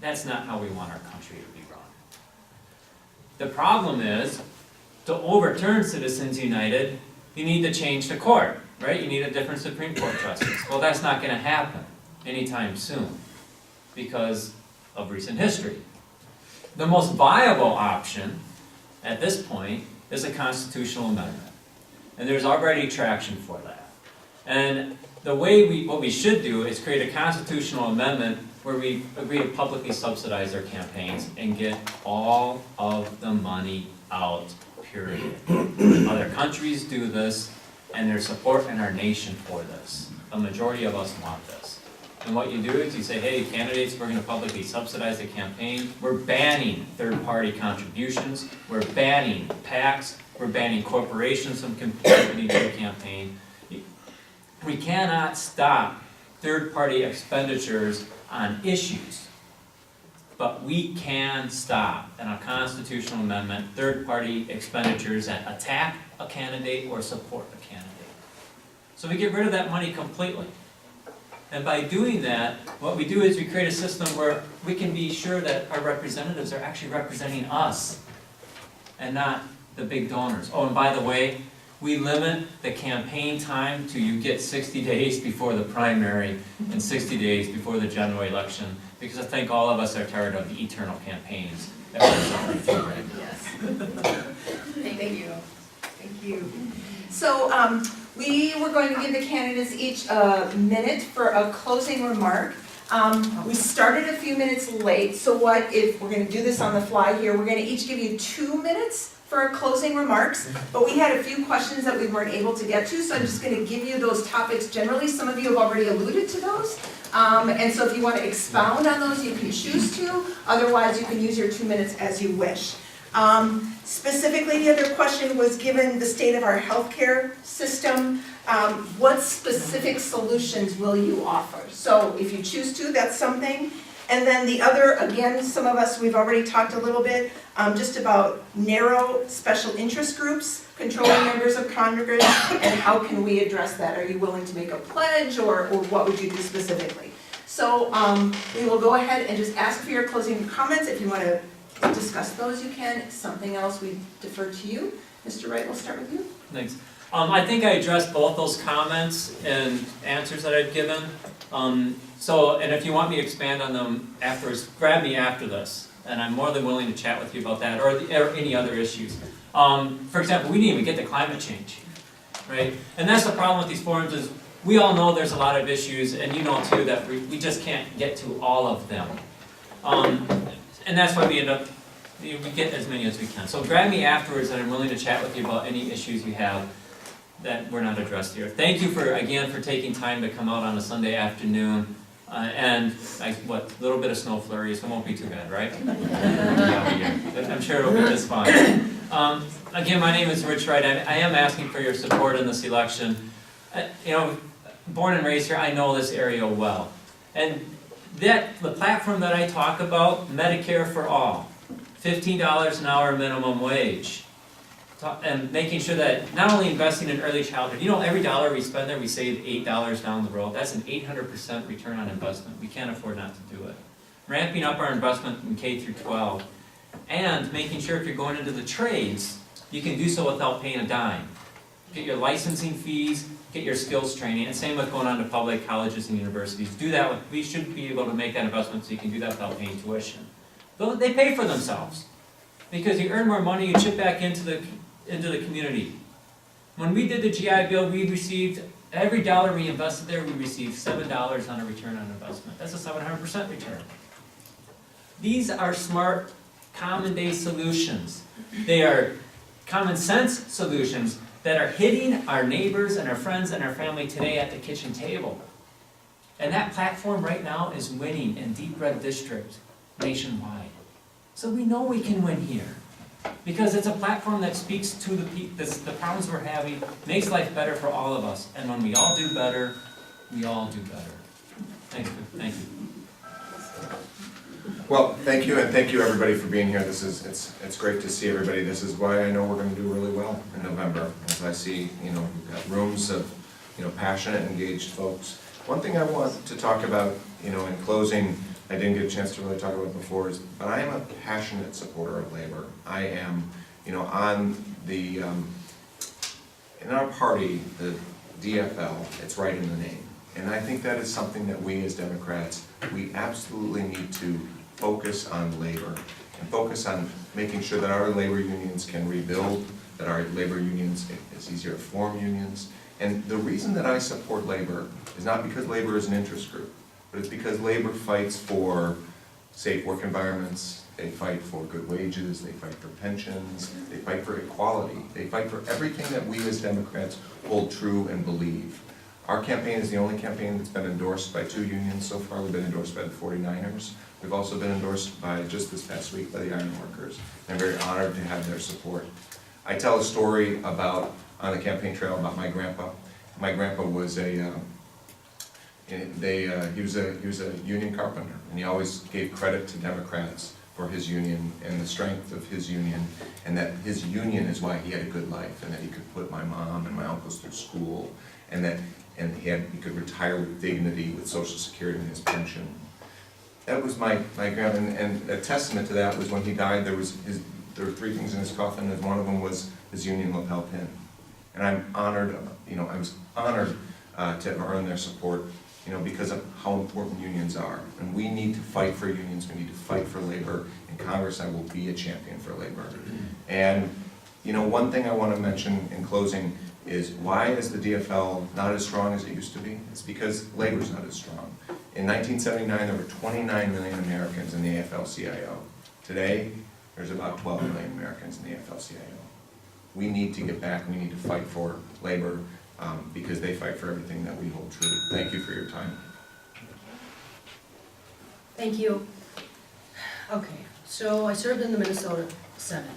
That's not how we want our country to be run. The problem is, to overturn Citizens United, you need to change the court, right? You need a different Supreme Court justice. Well, that's not going to happen anytime soon because of recent history. The most viable option at this point is a constitutional amendment. And there's already traction for that. And what we should do is create a constitutional amendment where we agree to publicly subsidize their campaigns and get all of the money out, period. Other countries do this, and there's support in our nation for this. A majority of us want this. And what you do is you say, hey, candidates, we're going to publicly subsidize the campaign. We're banning third-party contributions. We're banning PACs. We're banning corporations from contributing to the campaign. We cannot stop third-party expenditures on issues, but we can stop, in a constitutional amendment, third-party expenditures that attack a candidate or support a candidate. So we get rid of that money completely. And by doing that, what we do is we create a system where we can be sure that our representatives are actually representing us and not the big donors. Oh, and by the way, we limit the campaign time to you get 60 days before the primary and 60 days before the general election, because I think all of us are tired of the eternal campaigns that we're suffering through right now. Yes. Thank you. Thank you. So we were going to give the candidates each a minute for a closing remark. We started a few minutes late, so if we're going to do this on the fly here, we're going to each give you 2 minutes for our closing remarks, but we had a few questions that we weren't able to get to, so I'm just going to give you those topics generally. Some of you have already alluded to those, and so if you want to expound on those, you can choose to. Otherwise, you can use your 2 minutes as you wish. Specifically, the other question was, given the state of our healthcare system, what specific solutions will you offer? So if you choose to, that's something. And then the other, again, some of us, we've already talked a little bit, just about narrow special interest groups, controlling members of Congress, and how can we address that? Are you willing to make a pledge, or what would you do specifically? So we will go ahead and just ask for your closing comments. If you want to discuss those, you can. If something else, we defer to you. Mr. Wright, we'll start with you. Thanks. I think I addressed both those comments and answers that I've given. And if you want me to expand on them afterwards, grab me after this, and I'm more than willing to chat with you about that or any other issues. For example, we didn't even get to climate change, right? And that's the problem with these forums is we all know there's a lot of issues, and you know too that we just can't get to all of them. And that's why we get as many as we can. So grab me afterwards, and I'm willing to chat with you about any issues you have that were not addressed here. Thank you again for taking time to come out on a Sunday afternoon. And a little bit of snow flurries, it won't be too bad, right? I'm sure it'll be just fine. Again, my name is Rich Wright. I am asking for your support in this election. born and raised here, I know this area well. And the platform that I talk about, Medicare for all, $15 an hour minimum wage, and making sure that not only investing in early childhood, you know, every dollar we spend there, we save $8 down the road. That's an 800% return on investment. We can't afford not to do it. Ramping up our investment in K through 12, and making sure if you're going into the trades, you can do so without paying a dime. Get your licensing fees, get your skills training, and same with going on to public colleges and universities. Do that, we should be able to make that investment so you can do that without paying tuition. Though they pay for themselves, because you earn more money, you chip back into the community. When we did the GI Bill, we received, every dollar we invested there, we received $7 on a return on investment. That's a 700% return. These are smart, common day solutions. They are common sense solutions that are hitting our neighbors and our friends and our family today at the kitchen table. And that platform right now is winning in Deep Red District nationwide. So we know we can win here. Because it's a platform that speaks to the problems we're having, makes life better for all of us. And when we all do better, we all do better. Thank you. Well, thank you, and thank you everybody for being here. It's great to see everybody. This is why I know we're going to do really well in November, as I see, we've got rooms of, passionate, engaged folks. One thing I want to talk about, in closing, I didn't get a chance to really talk about before, but I am a passionate supporter of labor. I am, on the, in our party, the DFL, it's right in the name. And I think that is something that we as Democrats, we absolutely need to focus on labor and focus on making sure that our labor unions can rebuild, that our labor unions, it's easier to form unions. And the reason that I support labor is not because labor is an interest group, but it's because labor fights for safe work environments, they fight for good wages, they fight for pensions, they fight for equality, they fight for everything that we as Democrats hold true and believe. Our campaign is the only campaign that's been endorsed by 2 unions so far. We've been endorsed by the 49ers. We've also been endorsed by, just this past week, by the iron workers. I'm very honored to have their support. I tell a story about, on the campaign trail, about my grandpa. My grandpa was he was a union carpenter, and he always gave credit to Democrats for his union and the strength of his union, and that his union is why he had a good life, and that he could put my mom and my uncles through school, and he could retire with dignity with Social Security and his pension. That was my grandpa, and a testament to that was when he died. There were 3 things in his coffin, and one of them was his union lapel pin. And I'm honored, I was honored to have earned their support, because of how important unions are. And we need to fight for unions, we need to fight for labor. In Congress, I will be a champion for labor. And, one thing I want to mention in closing is why is the DFL not as strong as it used to be? It's because labor's not as strong. In 1979, there were 29 million Americans in the AFL-CIO. Today, there's about 12 million Americans in the AFL-CIO. We need to get back, we need to fight for labor because they fight for everything that we hold true. Thank you for your time. Thank you. Okay, so I served in the Minnesota Senate,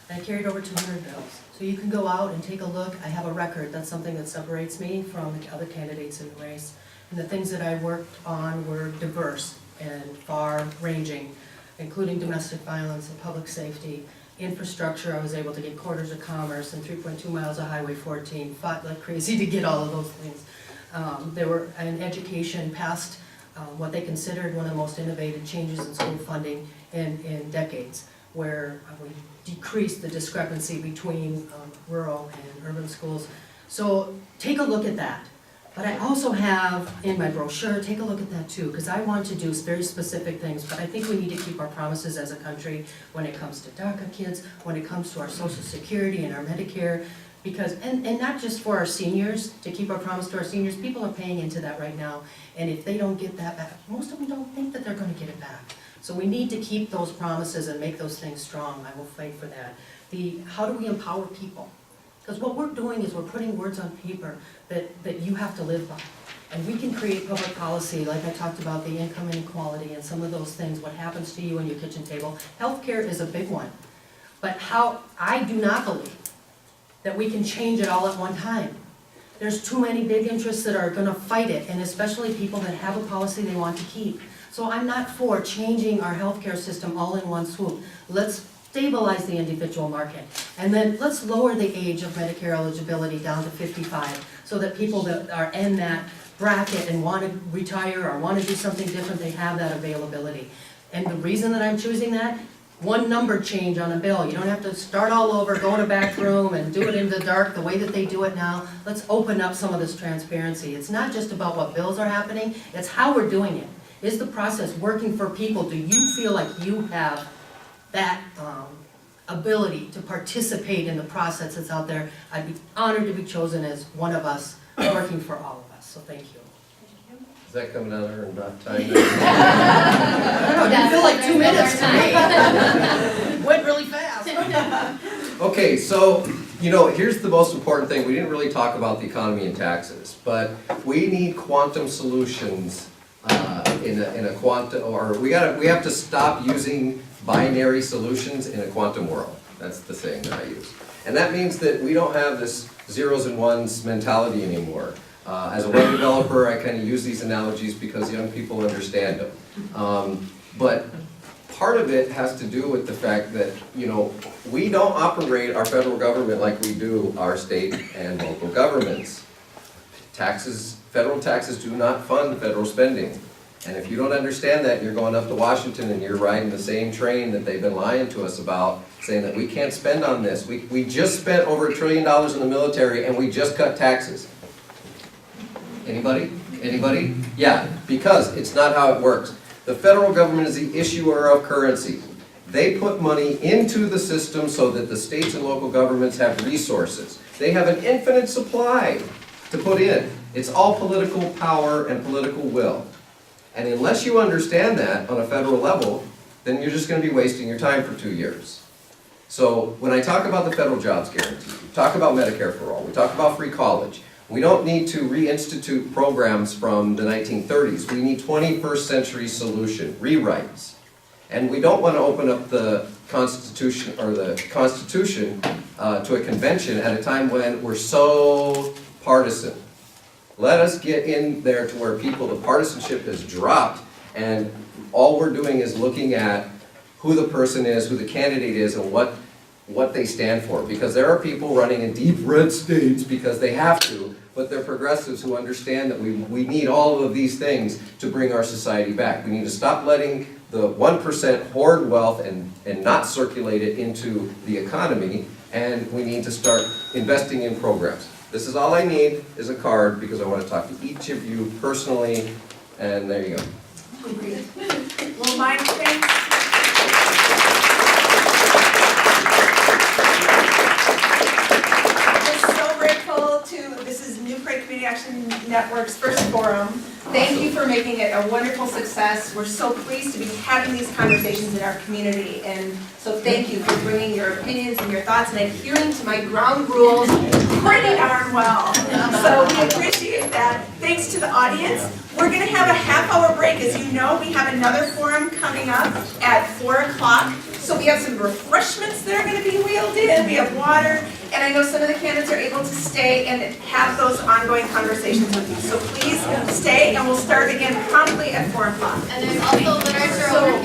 and I carried over 200 bills. So you can go out and take a look. I have a record. That's something that separates me from the other candidates in the race. And the things that I worked on were diverse and far-ranging, including domestic violence and public safety, infrastructure. I was able to get quarters of commerce and 3.2 miles of Highway 14, fought like crazy to get all of those things. There were, in education, passed what they considered one of the most innovative changes in school funding in decades, where we decreased the discrepancy between rural and urban schools. So take a look at that. But I also have in my brochure, take a look at that too, because I want to do very specific things, but I think we need to keep our promises as a country when it comes to DACA kids, when it comes to our Social Security and our Medicare, because, and not just for our seniors, to keep our promise to our seniors, people are paying into that right now, and if they don't get that back, most of them don't think that they're gonna get it back. So we need to keep those promises and make those things strong. I will fight for that. How do we empower people? Because what we're doing is we're putting words on paper that you have to live by. And we can create public policy, like I talked about, the income inequality and some of those things, what happens to you on your kitchen table. Healthcare is a big one. But I do not believe that we can change it all at one time. there's too many big interests that are gonna fight it, and especially people that have a policy they want to keep. So I'm not for changing our healthcare system all in one swoop. Let's stabilize the individual market, and then let's lower the age of Medicare eligibility down to 55, so that people that are in that bracket and want to retire or want to do something different, they have that availability. And the reason that I'm choosing that, one number change on a bill. You don't have to start all over, go in a back room and do it in the dark the way that they do it now. Let's open up some of this transparency. It's not just about what bills are happening, it's how we're doing it. Is the process working for people? Do you feel like you have that ability to participate in the process that's out there? I'd be honored to be chosen as one of us working for all of us, so thank you. Is that coming out of her not time? I don't know, it feel like 2 minutes to me. Went really fast. Okay, so, here's the most important thing. We didn't really talk about the economy and taxes, but we need quantum solutions in a quantum, or we have to stop using binary solutions in a quantum world. That's the saying that I use. And that means that we don't have this zeros and ones mentality anymore. As a web developer, I kind of use these analogies because young people understand them. But part of it has to do with the fact that, we don't operate our federal government like we do our state and local governments. Federal taxes do not fund federal spending. And if you don't understand that, you're going up to Washington and you're riding the same train that they've been lying to us about, saying that we can't spend on this. We just spent over $1 trillion in the military and we just cut taxes. Anybody? Anybody? Yeah, because it's not how it works. The federal government is the issuer of currency. They put money into the system so that the states and local governments have resources. They have an infinite supply to put in. It's all political power and political will. And unless you understand that on a federal level, then you're just going to be wasting your time for 2 years. So when I talk about the federal jobs guarantee, we talk about Medicare for all, we talk about free college, we don't need to reinstitute programs from the 1930s. We need 21st century solution, rewrites. And we don't want to open up the Constitution to a convention at a time when we're so partisan. Let us get in there to where the partisanship has dropped, and all we're doing is looking at who the person is, who the candidate is, and what they stand for. Because there are people running in deep red states because they have to, but they're progressives who understand that we need all of these things to bring our society back. We need to stop letting the 1% hoard wealth and not circulate it into the economy, and we need to start investing in programs. This is all I need is a card because I want to talk to each of you personally, and there you go. Well, Mike, thanks. We're so grateful this is New Prague Community Action Network's first forum. Thank you for making it a wonderful success. We're so pleased to be having these conversations in our community, and so thank you for bringing your opinions and your thoughts and adhering to my ground rules pretty darn well. So we appreciate that. Thanks to the audience. We're going to have a half-hour break. As you know, we have another forum coming up at 4 o'clock. So we have some refreshments that are going to be wheeled in. We have water, and I know some of the candidates are able to stay and have those ongoing conversations with you. So please stay, and we'll start again promptly at 4 o'clock. And there's also literature over